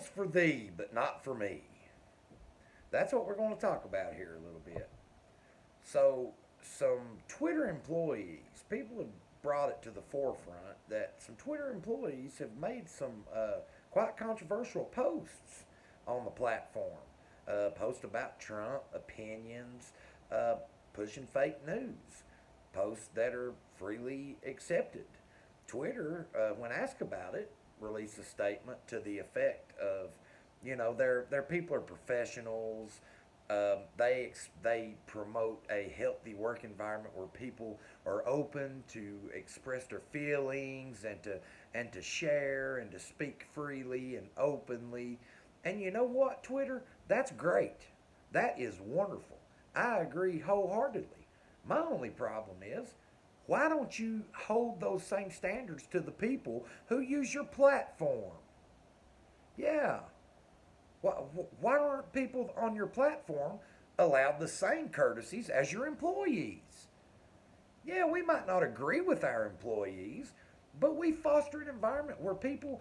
rules for thee, but not for me. That's what we're going to talk about here a little bit. So, some Twitter employees, people have brought it to the forefront that some Twitter employees have made some quite controversial posts on the platform. Posts about Trump, opinions, uh, pushing fake news, posts that are freely accepted. Twitter, when asked about it, released a statement to the effect of, their people are professionals. They promote a healthy work environment where people are open to express their feelings and to share and to speak freely and openly. And you know what, Twitter? That's great. That is wonderful. I agree wholeheartedly. My only problem is, why don't you hold those same standards to the people who use your platform? Yeah. Why aren't people on your platform allowed the same courtesies as your employees? Yeah, we might not agree with our employees, but we foster an environment where people,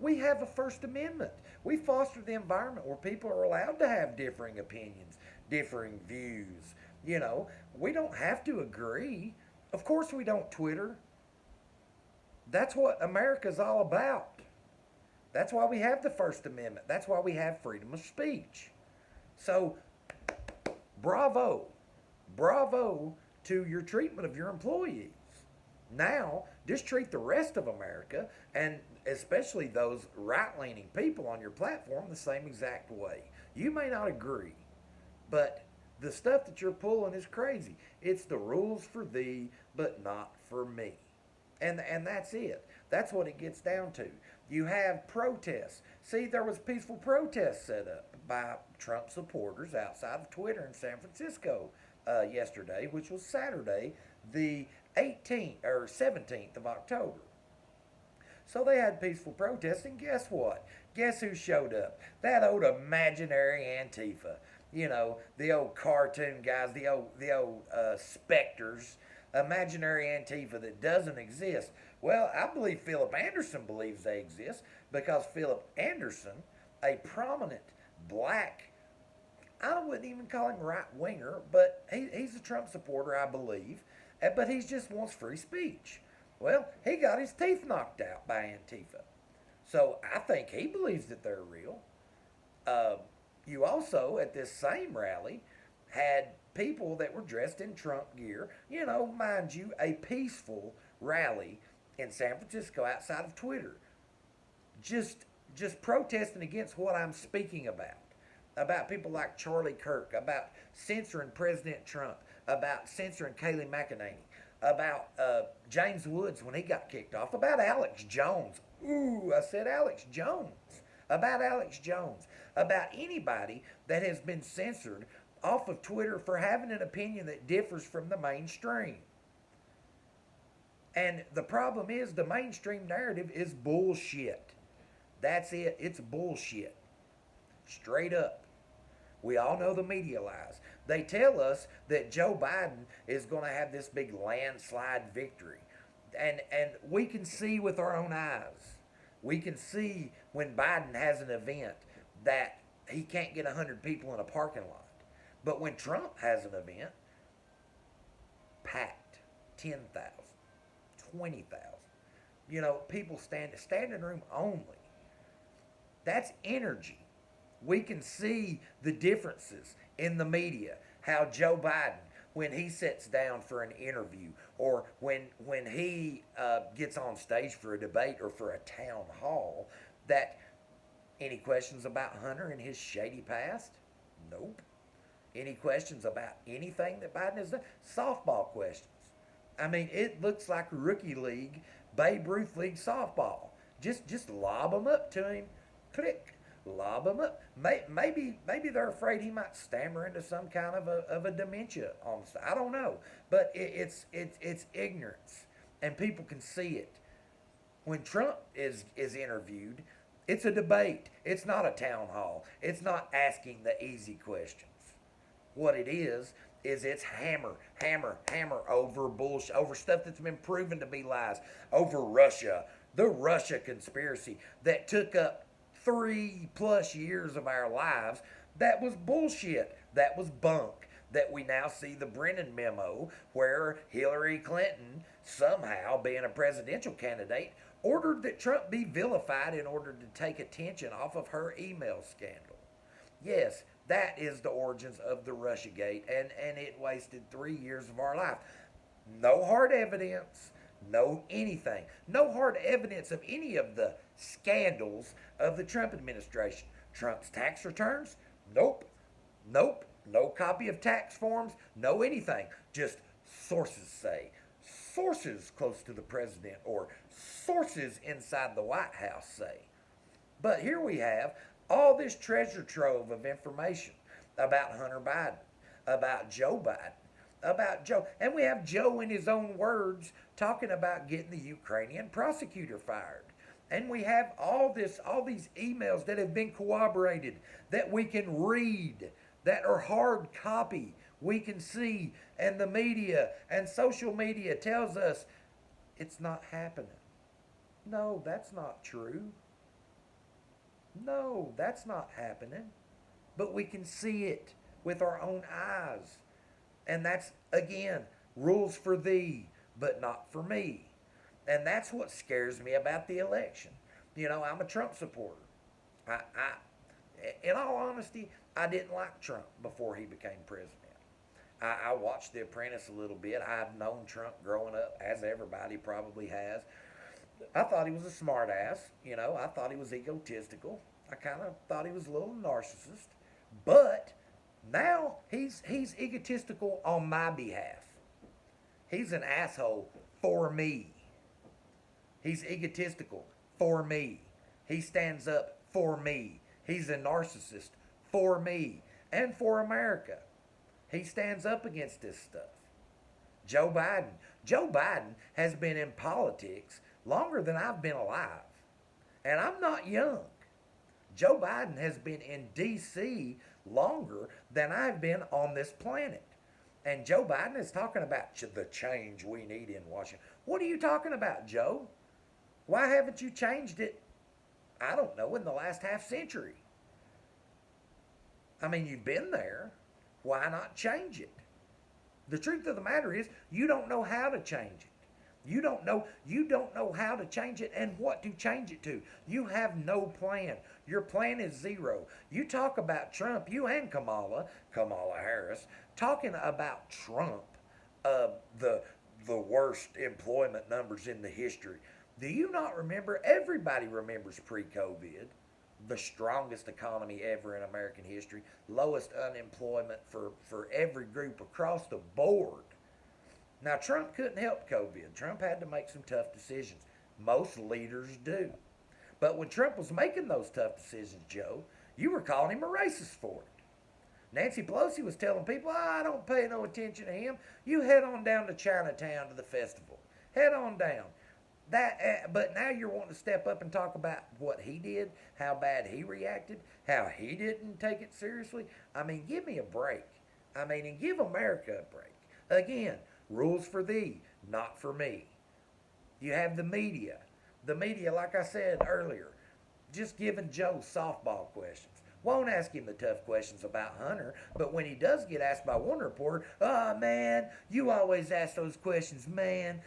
we have a First Amendment. We foster the environment where people are allowed to have differing opinions, differing views. We don't have to agree. Of course, we don't, Twitter. That's what America's all about. That's why we have the First Amendment. That's why we have freedom of speech. So, bravo. Bravo to your treatment of your employees. Now, just treat the rest of America, and especially those right leaning people on your platform, the same exact way. You may not agree, but the stuff that you're pulling is crazy. It's the rules for thee, but not for me. And that's it. That's what it gets down to. You have protests. See, there was peaceful protests set up by Trump supporters outside of Twitter in San Francisco yesterday, which was Saturday, the 18th or 17th of October. So they had peaceful protests, and guess what? Guess who showed up? That old imaginary Antifa. The old cartoon guys, the old specters, imaginary Antifa that doesn't exist. Well, I believe Philip Anderson believes they exist because Philip Anderson, a prominent black, I wouldn't even call him right winger, but he's a Trump supporter, I believe, but he just wants free speech. Well, he got his teeth knocked out by Antifa. So I think he believes that they're real. Uh, you also, at this same rally, had people that were dressed in Trump gear, mind you, a peaceful rally in San Francisco outside of Twitter. Just just protesting against what I'm speaking about people like Charlie Kirk, about censoring President Trump, about censoring Kayleigh McEnany, about James Woods when he got kicked off, about Alex Jones. Ooh, I said Alex Jones. About Alex Jones. About anybody that has been censored off of Twitter for having an opinion that differs from the mainstream. And the problem is the mainstream narrative is bullshit. That's it. It's bullshit. Straight up. We all know the media lies. They tell us that Joe Biden is going to have this big landslide victory. And we can see with our own eyes. We can see when Biden has an event that he can't get 100 people in a parking lot. But when Trump has an event, packed, 10,000, 20,000. People standing room only. That's energy. We can see the differences in the media. How Joe Biden, when he sits down for an interview, or when he gets on stage for a debate or for a town hall, that any questions about Hunter and his shady past? Nope. Any questions about anything that Biden has done? Softball questions. I mean, it looks like rookie league, Babe Ruth league softball. Just lob them up to him. Click. Lob them up. Maybe they're afraid he might stammer into some kind of a dementia on the. I don't know, but it's ignorance, and people can see it. When Trump is interviewed, it's a debate. It's not a town hall. It's not asking the easy questions. What it is it's hammer over bullshit, over stuff that's been proven to be lies, over Russia, the Russia conspiracy that took up 3+ years of our lives that was bullshit, that was bunk. That we now see the Brennan memo where Hillary Clinton, somehow being a presidential candidate, ordered that Trump be vilified in order to take attention off of her email scandal. Yes, that is the origins of the Russiagate, and it wasted 3 years of our life. No hard evidence, no anything. No hard evidence of any of the scandals of the Trump administration. Trump's tax returns? Nope. Nope. No copy of tax forms, no anything. Just sources say. Sources close to the president or sources inside the White House say. But here we have all this treasure trove of information about Hunter Biden, about Joe Biden, about Joe. And we have Joe in his own words talking about getting the Ukrainian prosecutor fired. And we have all these emails that have been corroborated that we can read, that are hard copy, we can see, and the media and social media tells us it's not happening. No, that's not true. No, that's not happening. But we can see it with our own eyes. And that's, again, rules for thee, but not for me. And that's what scares me about the election. You know, I'm a Trump supporter. In all honesty, I didn't like Trump before he became president. I watched The Apprentice a little bit. I've known Trump growing up, as everybody probably has. I thought he was a smart ass. You know, I thought he was egotistical. I kind of thought he was a little narcissist. But now he's egotistical on my behalf. He's an asshole for me. He's egotistical for me. He stands up for me. He's a narcissist for me and for America. He stands up against this stuff. Joe Biden has been in politics longer than I've been alive. And I'm not young. Joe Biden has been in D.C. longer than I've been on this planet. And Joe Biden is talking about the change we need in Washington. What are you talking about, Joe? Why haven't you changed it, I don't know, in the last half century? I mean, you've been there. Why not change it? The truth of the matter is, you don't know how to change it. You don't know how to change it and what to change it to. You have no plan. Your plan is zero. You talk about Trump, you and Kamala Harris, talking about Trump, the worst employment numbers in the history. Do you not remember? Everybody remembers pre-COVID, the strongest economy ever in American history, lowest unemployment for every group across the board. Now, Trump couldn't help COVID. Trump had to make some tough decisions. Most leaders do. But when Trump was making those tough decisions, Joe, you were calling him a racist for it. Nancy Pelosi was telling people, I don't pay no attention to him. You head on down to Chinatown to the festival. Head on down. But now you're wanting to step up and talk about what he did, how bad he reacted, how he didn't take it seriously. I mean, give me a break. I mean, and give America a break. Again, rules for thee, not for me. You have the media. The media, like I said earlier, just giving Joe softball questions. Won't ask him the tough questions about Hunter, but when he does get asked by one reporter, oh man, you always ask those questions, man.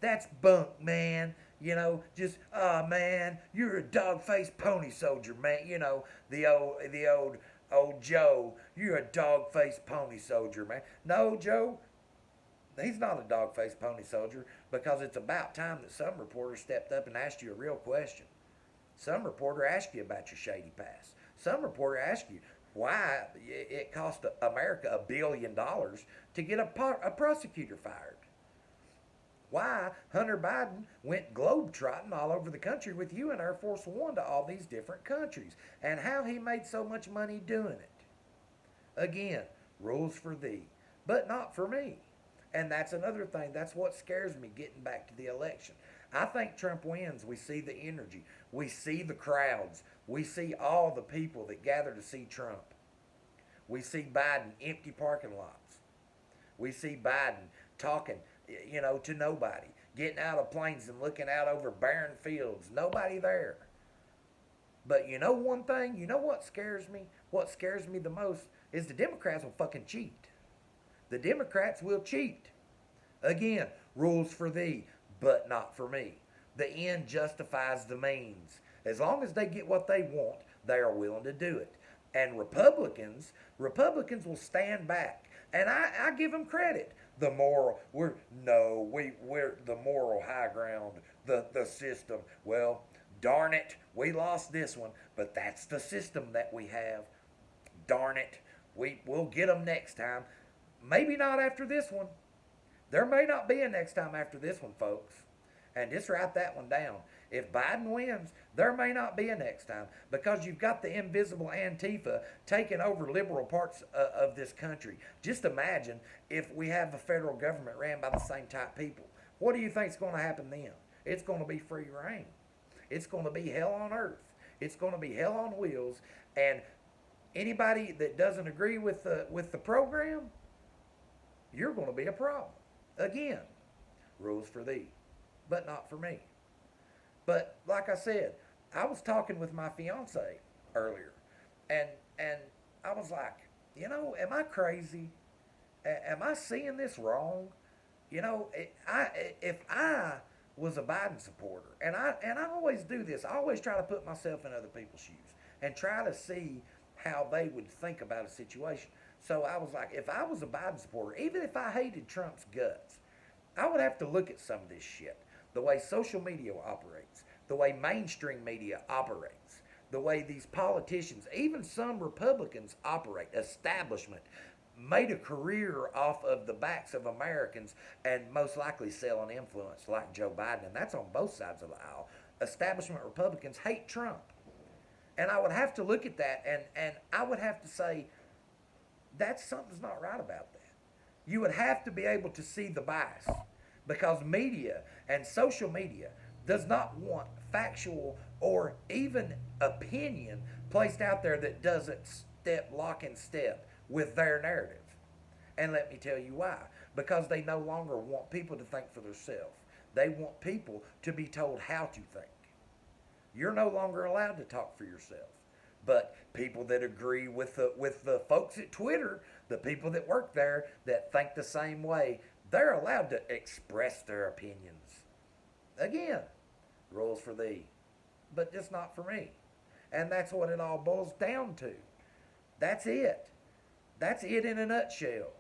That's bunk, man. You know, just, oh man, you're a dog-faced pony soldier, man. You know, the old Joe, you're a dog-faced pony soldier, man. No, Joe, he's not a dog-faced pony soldier, because it's about time that some reporter stepped up and asked you a real question. Some reporter asked you about your shady past. Some reporter asked you why it cost America $1 billion to get a prosecutor fired. Why Hunter Biden went globetrotting all over the country with you and Air Force One to all these different countries, and how he made so much money doing it. Again, rules for thee, but not for me. And that's another thing. That's what scares me getting back to the election. I think Trump wins. We see the energy. We see the crowds. We see all the people that gather to see Trump. We see Biden empty parking lots. We see Biden talking, to nobody. Getting out of planes and looking out over barren fields. Nobody there. But you know one thing? You know what scares me? What scares me the most is the Democrats will fucking cheat. The Democrats will cheat. Again, rules for thee, but not for me. The end justifies the means. As long as they get what they want, they are willing to do it. And Republicans will stand back. And I give them credit. The moral, we're the moral high ground, the system. Well, darn it, we lost this one, but that's the system that we have. Darn it, we'll get them next time. Maybe not after this one. There may not be a next time after this one, folks. And just write that one down. If Biden wins, there may not be a next time because you've got the invisible Antifa taking over liberal parts of this country. Just imagine if we have a federal government ran by the same type people. What do you think is going to happen then? It's going to be free reign. It's going to be hell on earth. It's going to be hell on wheels. And anybody that doesn't agree with the program, you're going to be a problem. Again, rules for thee, but not for me. But like I said, I was talking with my fiance earlier, and I was like, am I crazy? Am I seeing this wrong? If I was a Biden supporter, and I always do this, I always try to put myself in other people's shoes and try to see how they would think about a situation. So I was like, if I was a Biden supporter, even if I hated Trump's guts, I would have to look at some of this shit. The way social media operates, the way mainstream media operates, the way these politicians, even some Republicans operate, establishment, made a career off of the backs of Americans and most likely selling influence like Joe Biden, and that's on both sides of the aisle. Establishment Republicans hate Trump. And I would have to look at that and I would have to say, something's not right about that. You would have to be able to see the bias because media and social media does not want factual or even opinion placed out there that doesn't lock in step with their narrative. And let me tell you why. Because they no longer want people to think for themselves. They want people to be told how to think. You're no longer allowed to talk for yourself. But people that agree with the folks at Twitter, the people that work there that think the same way, they're allowed to express their opinions. Again, rules for thee, but just not for me. And that's what it all boils down to. That's it. That's it in a nutshell.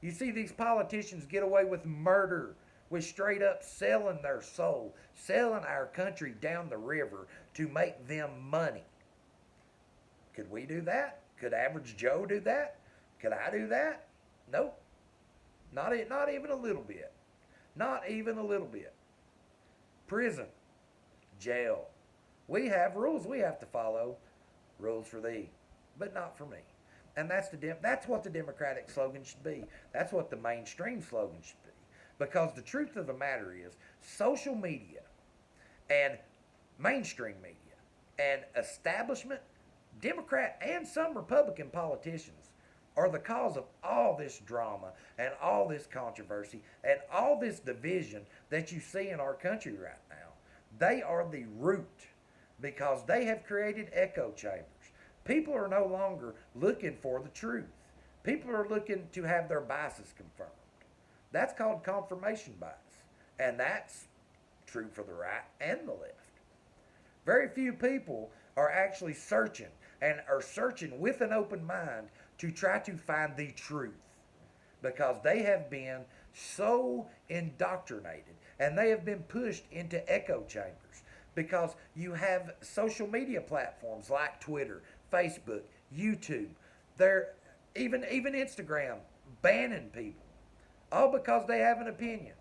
You see these politicians get away with murder, with straight up selling their soul, selling our country down the river to make them money. Could we do that? Could average Joe do that? Could I do that? Nope. Not even a little bit. Not even a little bit. Prison. Jail. We have rules we have to follow. Rules for thee, but not for me. And that's what the Democratic slogan should be. That's what the mainstream slogan should be. Because the truth of the matter is, social media and mainstream media and establishment, Democrat and some Republican politicians are the cause of all this drama and all this controversy and all this division that you see in our country right now. They are the root because they have created echo chambers. People are no longer looking for the truth. People are looking to have their biases confirmed. That's called confirmation bias. And that's true for the right and the left. Very few people are actually searching and are searching with an open mind to try to find the truth because they have been so indoctrinated and they have been pushed into echo chambers because you have social media platforms like Twitter, Facebook, YouTube, they're even Instagram banning people all because they have an opinion,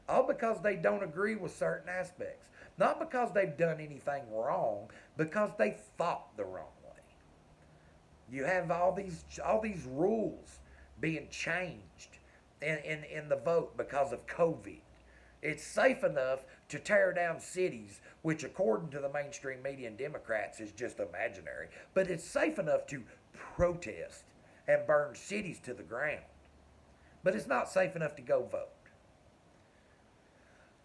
all because they don't agree with certain aspects, not because they've done anything wrong, because they thought the wrong way. You have all these rules being changed in the vote because of COVID. It's safe enough to tear down cities, which according to the mainstream media and Democrats is just imaginary, but it's safe enough to protest and burn cities to the ground. But it's not safe enough to go vote.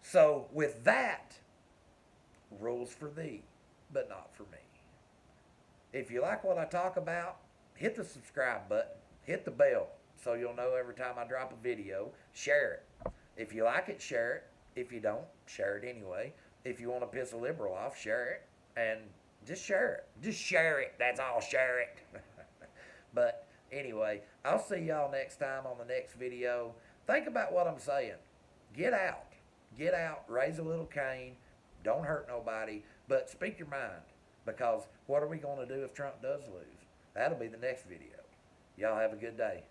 So with that, rules for thee, but not for me. If you like what I talk about, hit the subscribe button, hit the bell so you'll know every time I drop a video. Share it. If you like it, share it. If you don't, share it anyway. If you want to piss a liberal off, share it. And just share it. Just share it. That's all. Share it. But anyway, I'll see y'all next time on the next video. Think about what I'm saying. Get out. Get out. Raise a little cane. Don't hurt nobody. But speak your mind. Because what are we going to do if Trump does lose? That'll be the next video. Y'all have a good day.